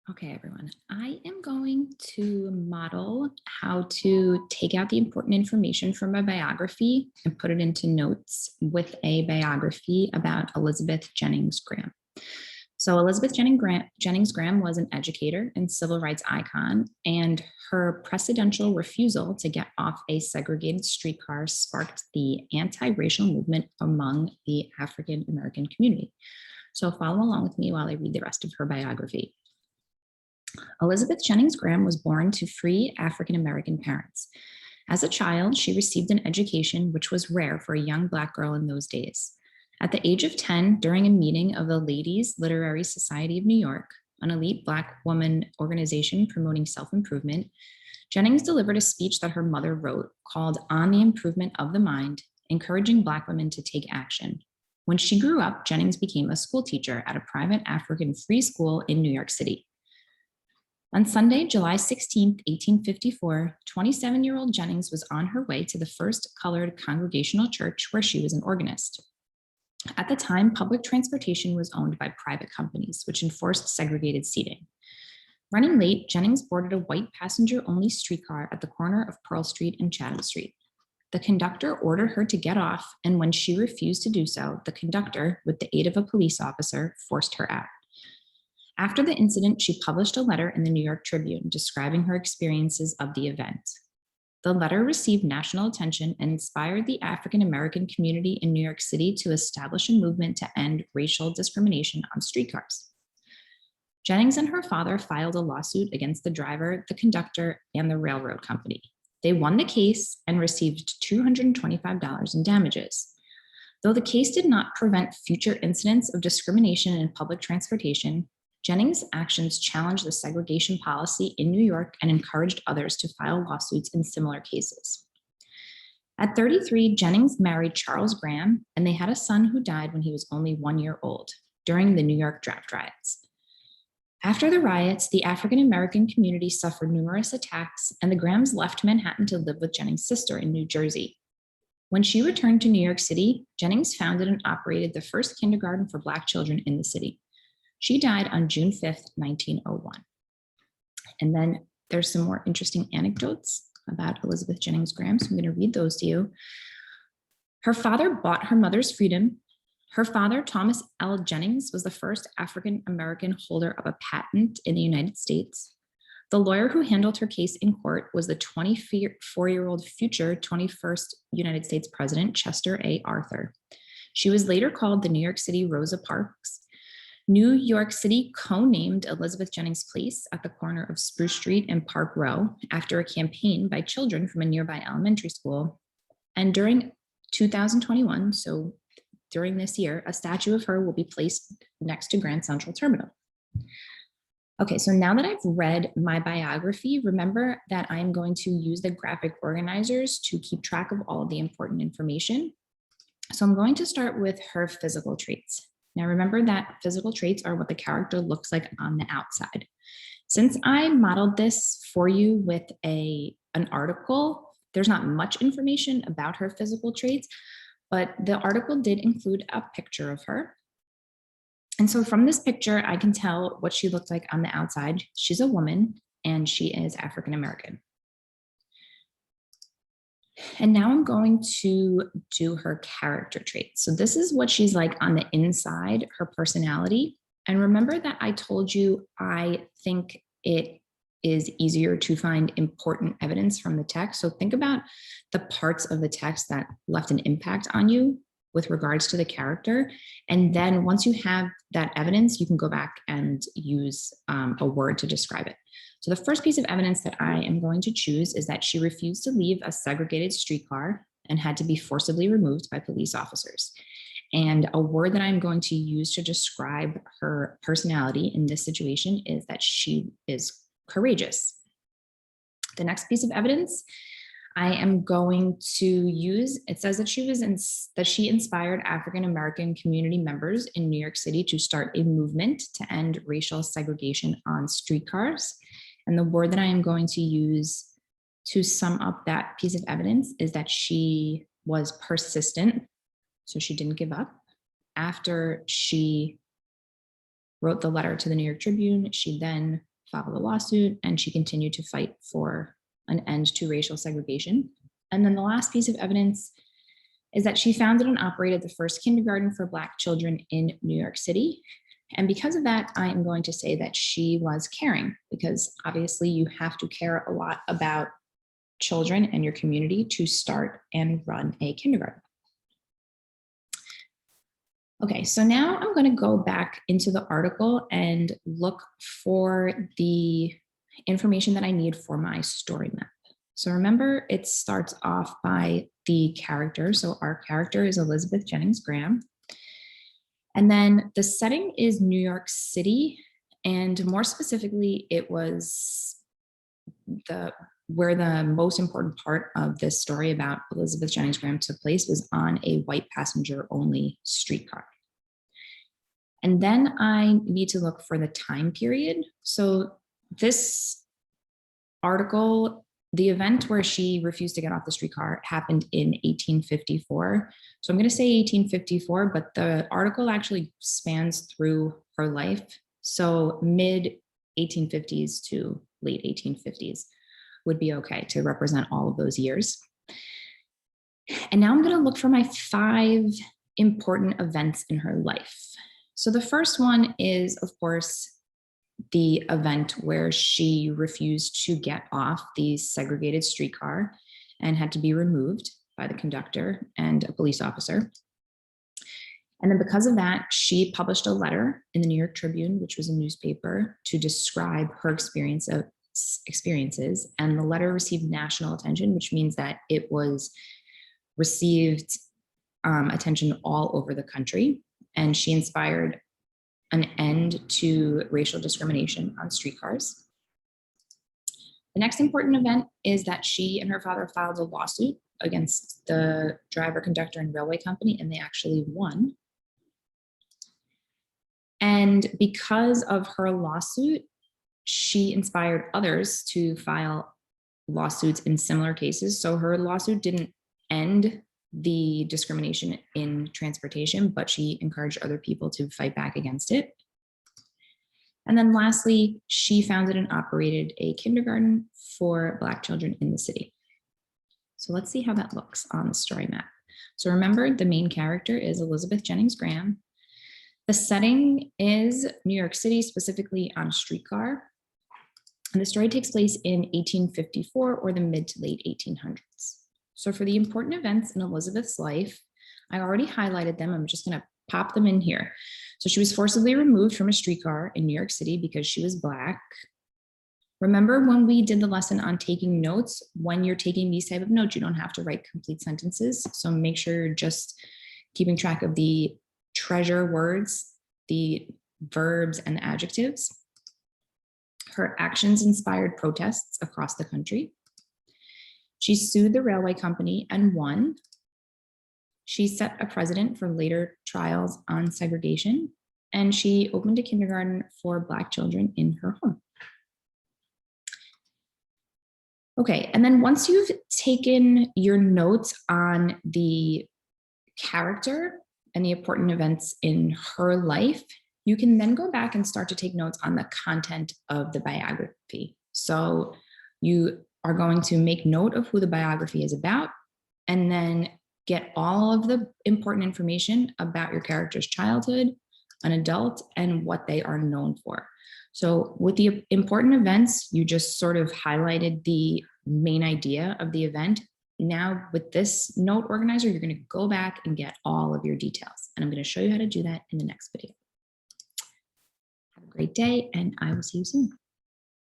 Okay, everyone, I am going to model how to take out the important information from a biography and put it into notes with a biography about Elizabeth Jennings Graham. So, Jennings Graham was an educator and civil rights icon, and her precedential refusal to get off a segregated streetcar sparked the anti racial movement among the African American community. So, follow along with me while I read the rest of her biography. Elizabeth Jennings Graham was born to free African American parents. As a child, she received an education which was rare for a young Black girl in those days. At the age of 10, during a meeting of the Ladies Literary Society of New York, an elite Black woman organization promoting self improvement, Jennings delivered a speech that her mother wrote called On the Improvement of the Mind, encouraging Black women to take action. When she grew up, Jennings became a school teacher at a private African free school in New York City. On Sunday, July 16, 1854, 27-year-old Jennings was on her way to the first colored congregational church where she was an organist. At the time, public transportation was owned by private companies, which enforced segregated seating. Running late, Jennings boarded a white passenger-only streetcar at the corner of Pearl Street and Chatham Street. The conductor ordered her to get off, and when she refused to do so, the conductor, with the aid of a police officer, forced her out. After the incident, she published a letter in the New York Tribune describing her experiences of the event. The letter received national attention and inspired the African American community in New York City to establish a movement to end racial discrimination on streetcars. Jennings and her father filed a lawsuit against the driver, the conductor, and the railroad company. They won the case and received $225 in damages. Though the case did not prevent future incidents of discrimination in public transportation, Jennings' actions challenged the segregation policy in New York and encouraged others to file lawsuits in similar cases. At 33, Jennings married Charles Graham, and they had a son who died when he was only 1 year old during the New York draft riots. After the riots, the African American community suffered numerous attacks, and the Grahams left Manhattan to live with Jennings' sister in New Jersey. When she returned to New York City, Jennings founded and operated the first kindergarten for Black children in the city. She died on June 5th, 1901. And then there's some more interesting anecdotes about Elizabeth Jennings Graham, so I'm going to read those to you. Her father bought her mother's freedom. Her father, Thomas L. Jennings, was the first African American holder of a patent in the United States. The lawyer who handled her case in court was the 24-year-old future 21st United States President, Chester A. Arthur. She was later called the New York City Rosa Parks. New York City co-named Elizabeth Jennings Place at the corner of Spruce Street and Park Row after a campaign by children from a nearby elementary school. And during 2021, so during this year, a statue of her will be placed next to Grand Central Terminal. Okay, so now that I've read my biography, remember that I'm going to use the graphic organizers to keep track of all of the important information. So I'm going to start with her physical traits. Now, remember that physical traits are what the character looks like on the outside. Since I modeled this for you with an article, there's not much information about her physical traits, but the article did include a picture of her. And so from this picture, I can tell what she looked like on the outside. She's a woman and she is African American. And now I'm going to do her character traits. So this is what she's like on the inside, her personality. And remember that I told you I think it is easier to find important evidence from the text. So think about the parts of the text that left an impact on you with regards to the character. And then once you have that evidence, you can go back and use a word to describe it. So the first piece of evidence that I am going to choose is that she refused to leave a segregated streetcar and had to be forcibly removed by police officers. And a word that I'm going to use to describe her personality in this situation is that she is courageous. The next piece of evidence I am going to use, it says that she inspired African American community members in New York City to start a movement to end racial segregation on streetcars. And the word that I am going to use to sum up that piece of evidence is that she was persistent. So she didn't give up. After she wrote the letter to the New York Tribune, she then filed a lawsuit, and she continued to fight for an end to racial segregation. And then the last piece of evidence is that she founded and operated the first kindergarten for Black children in New York City. And because of that, I am going to say that she was caring, because obviously you have to care a lot about children and your community to start and run a kindergarten. Okay, so now I'm going to go back into the article and look for the information that I need for my story map. So remember, it starts off by the character. So our character is Elizabeth Jennings Graham. And then the setting is New York City. And more specifically, it was where the most important part of this story about Elizabeth Jennings Graham took place was on a white passenger only streetcar. And then I need to look for the time period. So this article, the event where she refused to get off the streetcar happened in 1854. So I'm going to say 1854, but the article actually spans through her life. So mid 1850s to late 1850s would be okay to represent all of those years. And now I'm going to look for my 5 important events in her life. So the first one is, of course, the event where she refused to get off the segregated streetcar and had to be removed by the conductor and a police officer. And then because of that, she published a letter in the New York Tribune, which was a newspaper, to describe her experiences. And the letter received national attention, which means that it was received attention all over the country. And she inspired an end to racial discrimination on streetcars. The next important event is that she and her father filed a lawsuit against the driver, conductor, and railway company, and they actually won. And because of her lawsuit, she inspired others to file lawsuits in similar cases. So her lawsuit didn't end the discrimination in transportation, but she encouraged other people to fight back against it. And then lastly, she founded and operated a kindergarten for Black children in the city. So let's see how that looks on the story map. So remember, the main character is Elizabeth Jennings Graham. The setting is New York City, specifically on a streetcar. And the story takes place in 1854 or the mid to late 1800s. So for the important events in Elizabeth's life, I already highlighted them. I'm just going to pop them in here. So she was forcibly removed from a streetcar in New York City because she was Black. Remember when we did the lesson on taking notes? When you're taking these type of notes, you don't have to write complete sentences. So make sure you're just keeping track of the treasure words, the verbs, and the adjectives. Her actions inspired protests across the country. She sued the railway company and won. She set a precedent for later trials on segregation, and she opened a kindergarten for Black children in her home. Okay, and then once you've taken your notes on the character and the important events in her life, you can then go back and start to take notes on the content of the biography. So you are going to make note of who the biography is about, and then get all of the important information about your character's childhood, an adult, and what they are known for. So with the important events, you just sort of highlighted the main idea of the event. Now with this note organizer, you're going to go back and get all of your details. And I'm going to show you how to do that in the next video. Have a great day, and I will see you soon.